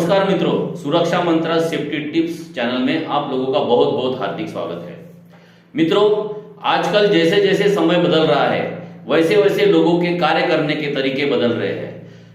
नमस्कार मित्रों, सुरक्षा मंत्र सेफ्टी टिप्स चैनल में आप लोगों का बहुत बहुत हार्दिक स्वागत है। मित्रों, आजकल जैसे जैसे समय बदल रहा है वैसे वैसे लोगों के कार्य करने के तरीके बदल रहे हैं।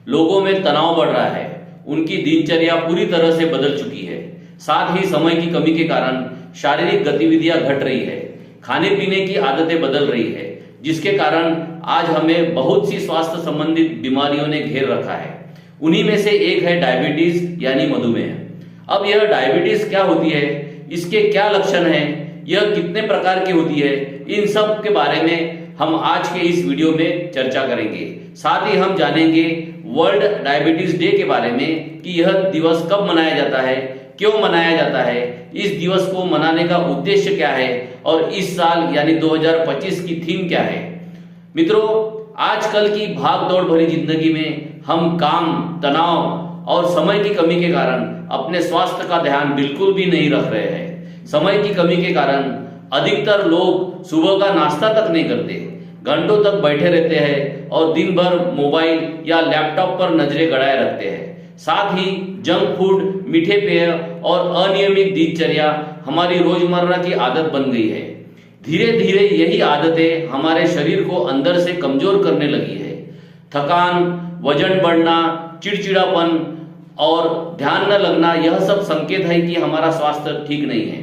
लोगों में तनाव बढ़ रहा है, उनकी दिनचर्या पूरी तरह से बदल चुकी है। साथ ही समय की कमी के कारण शारीरिक गतिविधियां घट रही है, खाने पीने की आदतें बदल रही है, जिसके कारण आज हमें बहुत सी स्वास्थ्य संबंधित बीमारियों ने घेर रखा है। उन्हीं में से एक है डायबिटीज यानी मधुमेह। अब यह डायबिटीज क्या होती है, इसके क्या लक्षण हैं, यह कितने प्रकार की होती है, इन सब के बारे में हम आज के इस वीडियो में चर्चा करेंगे। साथ ही हम जानेंगे वर्ल्ड डायबिटीज डे के बारे में कि यह दिवस कब मनाया जाता है, क्यों मनाया जाता है, इस दिवस को मनाने का उद्देश्य क्या है और इस साल यानी 2025 की थीम क्या है। मित्रों, आजकल की भाग दौड़ भरी जिंदगी में हम काम, तनाव और समय की कमी के कारण अपने स्वास्थ्य का ध्यान बिल्कुल भी नहीं रख रहे हैं। समय की कमी के कारण अधिकतर लोग सुबह का नाश्ता तक नहीं करते, घंटों तक बैठे रहते हैं और दिन भर मोबाइल या लैपटॉप पर नजरें गड़ाए रखते हैं। साथ ही जंक फूड, मीठे पेय और अनियमित दिनचर्या हमारी रोजमर्रा की आदत बन गई है। धीरे धीरे यही आदतें हमारे शरीर को अंदर से कमजोर करने लगी है। थकान, वजन बढ़ना, चिड़चिड़ापन और ध्यान न लगना, यह सब संकेत है कि हमारा स्वास्थ्य ठीक नहीं है।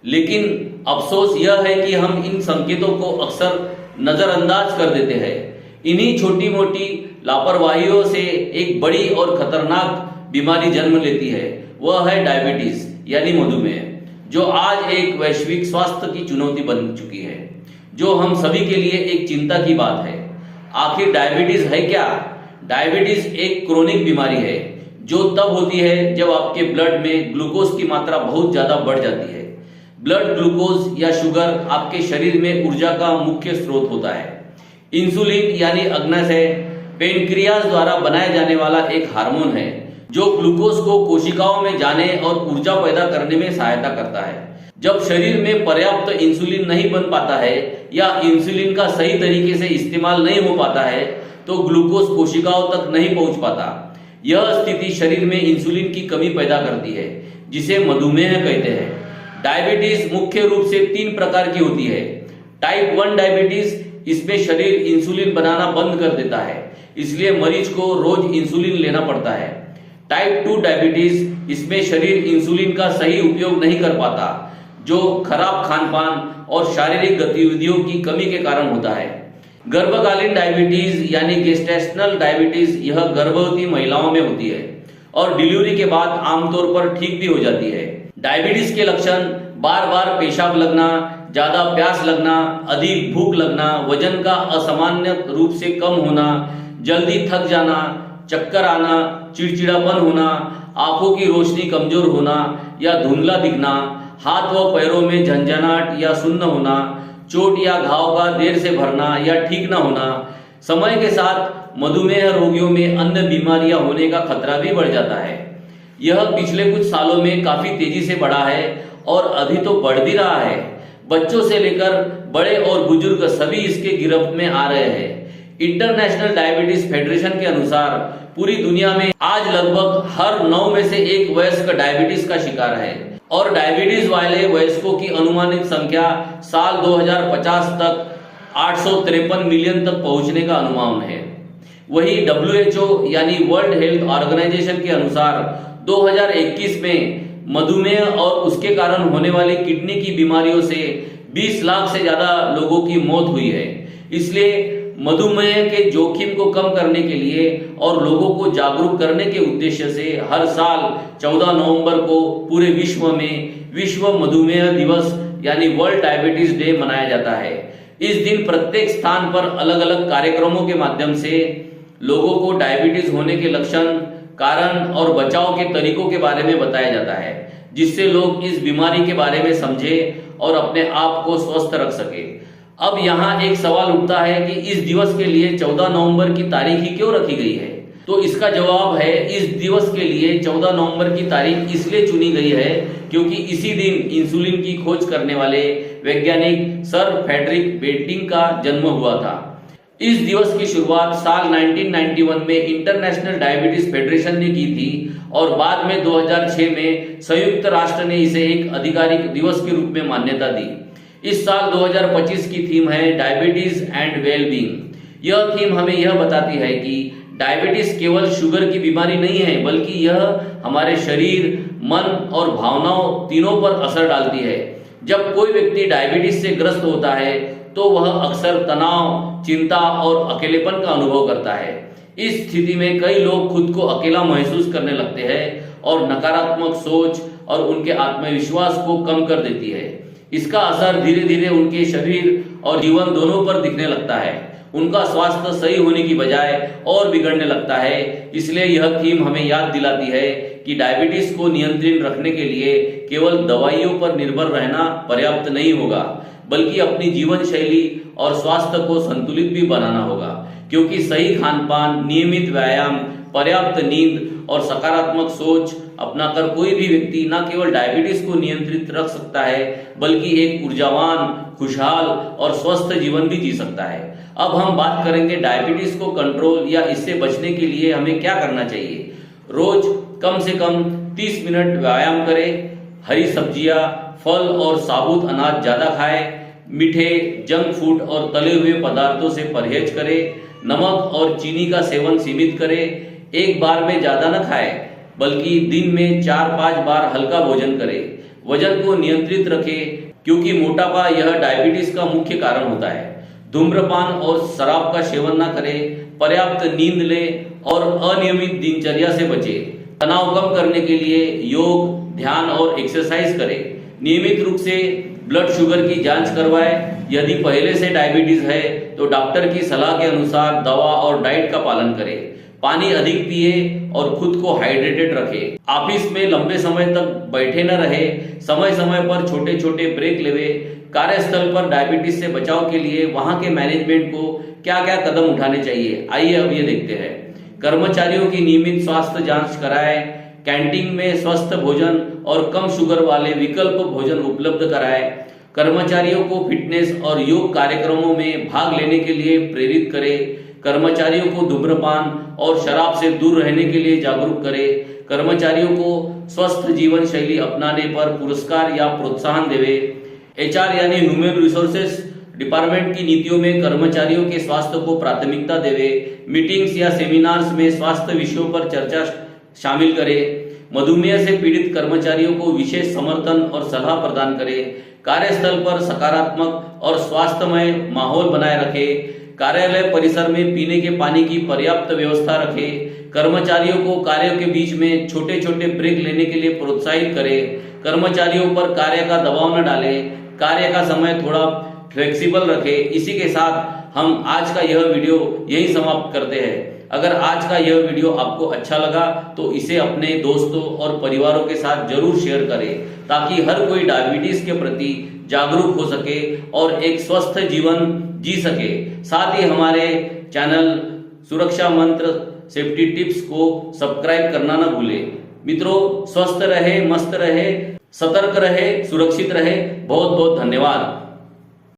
लेकिन अफसोस यह है कि हम इन संकेतों को अक्सर नजरअंदाज कर देते हैं। इन्हीं छोटी मोटी लापरवाहियों से एक बड़ी और खतरनाक बीमारी जन्म लेती है, वह है डायबिटीज यानी मधुमेह, जो आज एक वैश्विक स्वास्थ्य की चुनौती बन चुकी है, जो हम सभी के लिए एक चिंता की बात है। आखिर डायबिटीज है क्या? डायबिटीज एक क्रोनिक बीमारी है जो तब होती है जब आपके ब्लड में ग्लूकोज की मात्रा बहुत ज्यादा बढ़ जाती है। ब्लड ग्लूकोज या शुगर आपके शरीर में ऊर्जा का मुख्य स्रोत होता है। इंसुलिन यानी अग्न्याशय पेनक्रियाज द्वारा बनाया जाने वाला एक हार्मोन है जो ग्लूकोज को कोशिकाओं में जाने और ऊर्जा पैदा करने में सहायता करता है। जब शरीर में पर्याप्त इंसुलिन नहीं बन पाता है या इंसुलिन का सही तरीके से इस्तेमाल नहीं हो पाता है तो ग्लूकोज कोशिकाओं तक नहीं पहुंच पाता। यह स्थिति शरीर में इंसुलिन की कमी पैदा करती है, जिसे मधुमेह कहते हैं। डायबिटीज मुख्य रूप से 3 प्रकार की होती है। टाइप 1 डायबिटीज, इसमें शरीर इंसुलिन बनाना बंद कर देता है, इसलिए मरीज को रोज इंसुलिन लेना पड़ता है। टाइप 2 डायबिटीज, इसमें शरीर इंसुलिन का सही उपयोग नहीं कर पाता, जो खराब खानपान और शारीरिक गतिविधियों की कमी के कारण होता है। गर्भकालीन डायबिटीज यानी गेस्टेशनल डायबिटीज, यह गर्भवती महिलाओं में होती है और डिलीवरी के बाद आमतौर पर ठीक भी हो जाती है। डायबिटीज के लक्षण बार बार पेशाब लगना, ज्यादा प्यास लगना, अधिक भूख लगना, वजन का असामान्य रूप से कम होना, जल्दी थक जाना, चक्कर आना, चिड़चिड़ापन होना, आंखों की रोशनी कमजोर होना या धुंधला दिखना, हाथ व पैरों में झंझनाहट या सुन्न होना, चोट या घाव का देर से भरना या ठीक न होना। समय के साथ मधुमेह रोगियों में अन्य बीमारियां होने का खतरा भी बढ़ जाता है। यह पिछले कुछ सालों में काफी तेजी से बढ़ा है और अभी तो बढ़ भी रहा है। बच्चों से लेकर बड़े और बुजुर्ग सभी इसके गिरफ्त में आ रहे हैं। इंटरनेशनल डायबिटीज फेडरेशन के अनुसार पूरी दुनिया में आज लगभग हर 9 में से 1 वयस्क डायबिटीज का शिकार है और डायबिटीज वाले वयस्कों की अनुमानित संख्या साल 2050 तक 853 मिलियन तक पहुंचने का अनुमान है। वही WHO यानी वर्ल्ड हेल्थ ऑर्गेनाइजेशन के अनुसार 2021 में मधुमेह और उसके कारण होने वाली किडनी की बीमारियों से 20 लाख से ज्यादा लोगों की मौत हुई है। इसलिए मधुमेह के जोखिम को कम करने के लिए और लोगों को जागरूक करने के उद्देश्य से हर साल 14 नवंबर को पूरे विश्व में विश्व मधुमेह दिवस यानी वर्ल्ड डायबिटीज डे मनाया जाता है। इस दिन प्रत्येक स्थान पर अलग अलग कार्यक्रमों के माध्यम से लोगों को डायबिटीज होने के लक्षण, कारण और बचाव के तरीकों के बारे में बताया जाता है, जिससे लोग इस बीमारी के बारे में समझे और अपने आप को स्वस्थ रख सके। अब यहाँ एक सवाल उठता है कि इस दिवस के लिए 14 नवंबर की तारीख ही क्यों रखी गई है? तो इसका जवाब है, इस दिवस के लिए 14 नवंबर की तारीख इसलिए चुनी गई है क्योंकि इसी दिन इंसुलिन की खोज करने वाले वैज्ञानिक सर फ्रेडरिक बेंटिंग का जन्म हुआ था। इस दिवस की शुरुआत साल 1991 में इंटरनेशनल डायबिटीज फेडरेशन ने की थी और बाद में 2006 में संयुक्त राष्ट्र ने इसे एक आधिकारिक दिवस के रूप में मान्यता दी। इस साल 2025 की थीम है डायबिटीज एंड वेलबींग। यह थीम हमें यह बताती है कि डायबिटीज केवल शुगर की बीमारी नहीं है, बल्कि यह हमारे शरीर, मन और भावनाओं तीनों पर असर डालती है। जब कोई व्यक्ति डायबिटीज से ग्रस्त होता है तो वह अक्सर तनाव, चिंता और अकेलेपन का अनुभव करता है। इस स्थिति में कई लोग खुद को अकेला महसूस करने लगते हैं और नकारात्मक सोच और उनके आत्मविश्वास को कम कर देती है। इसका असर धीरे धीरे उनके शरीर और जीवन दोनों पर दिखने लगता है। उनका स्वास्थ्य सही होने की बजाय और बिगड़ने लगता है। इसलिए यह थीम हमें याद दिलाती है कि डायबिटीज को नियंत्रित रखने के लिए केवल दवाइयों पर निर्भर रहना पर्याप्त नहीं होगा, बल्कि अपनी जीवन शैली और स्वास्थ्य को संतुलित भी बनाना होगा। क्योंकि सही खानपान, नियमित व्यायाम, पर्याप्त नींद और सकारात्मक सोच अपनाकर कोई भी व्यक्ति न केवल डायबिटीज को नियंत्रित रख सकता है, बल्कि एक ऊर्जावान, खुशहाल और स्वस्थ जीवन भी जी सकता है। अब हम बात करेंगे डायबिटीज को कंट्रोल या इससे बचने के लिए हमें क्या करना चाहिए। रोज कम से कम 30 मिनट व्यायाम करें, हरी सब्जियां, फल और साबुत अनाज ज्यादा खाएं, मीठे, जंक फूड और तले हुए पदार्थों से परहेज करें, नमक और चीनी का सेवन सीमित करें, एक बार में ज्यादा न खाएं, बल्कि दिन में 4-5 बार हल्का भोजन करें। वजन को नियंत्रित रखें, क्योंकि मोटापा यह डायबिटीज का मुख्य कारण होता है। धूम्रपान और शराब का सेवन न करें, पर्याप्त नींद लें और अनियमित दिनचर्या से बचें। तनाव कम करने के लिए योग, ध्यान और एक्सरसाइज करें। नियमित रूप से ब्लड शुगर की जांच करवाएं। यदि पहले से डायबिटीज है तो डॉक्टर की सलाह के अनुसार दवा और डाइट का पालन करें। पानी अधिक पिए और खुद को हाइड्रेटेड रखें। ऑफिस में लंबे समय तक बैठे न रहे, समय समय पर छोटे छोटे ब्रेक लेवे। कार्यस्थल पर डायबिटीज से बचाव के लिए वहां के मैनेजमेंट को क्या क्या कदम उठाने चाहिए, आइए अब ये देखते हैं। कर्मचारियों की नियमित स्वास्थ्य जांच कराएं, कैंटीन में स्वस्थ भोजन और कम शुगर वाले विकल्प भोजन उपलब्ध कराएं। कर्मचारियों को फिटनेस और योग कार्यक्रमों में भाग लेने के लिए प्रेरित करें। कर्मचारियों को धूम्रपान और शराब से दूर रहने के लिए जागरूक करें। कर्मचारियों को स्वस्थ जीवन शैली अपनाने पर पुरस्कार या प्रोत्साहन देवे। HR यानी ह्यूमन रिसोर्सेस डिपार्टमेंट की नीतियों में कर्मचारियों के स्वास्थ्य को प्राथमिकता देवे। मीटिंग्स या सेमिनार्स में स्वास्थ्य विषयों पर चर्चा शामिल करें। मधुमेह से पीड़ित कर्मचारियों को विशेष समर्थन और सलाह प्रदान करें। कार्यस्थल पर सकारात्मक और स्वास्थ्यमय माहौल बनाए रखें। कार्यालय परिसर में पीने के पानी की पर्याप्त व्यवस्था रखें। कर्मचारियों को कार्यों के बीच में छोटे छोटे ब्रेक लेने के लिए प्रोत्साहित करें। कर्मचारियों पर कार्य का दबाव न डालें। कार्य का समय थोड़ा फ्लेक्सिबल रखें। इसी के साथ हम आज का यह वीडियो यही समाप्त करते हैं। अगर आज का यह वीडियो आपको अच्छा लगा तो इसे अपने दोस्तों और परिवारों के साथ जरूर शेयर करें, ताकि हर कोई डायबिटीज के प्रति जागरूक हो सके और एक स्वस्थ जीवन जी सके। साथ ही हमारे चैनल सुरक्षा मंत्र सेफ्टी टिप्स को सब्सक्राइब करना न भूलें। मित्रों, स्वस्थ रहे, मस्त रहे, सतर्क रहे, सुरक्षित रहे। बहुत बहुत धन्यवाद।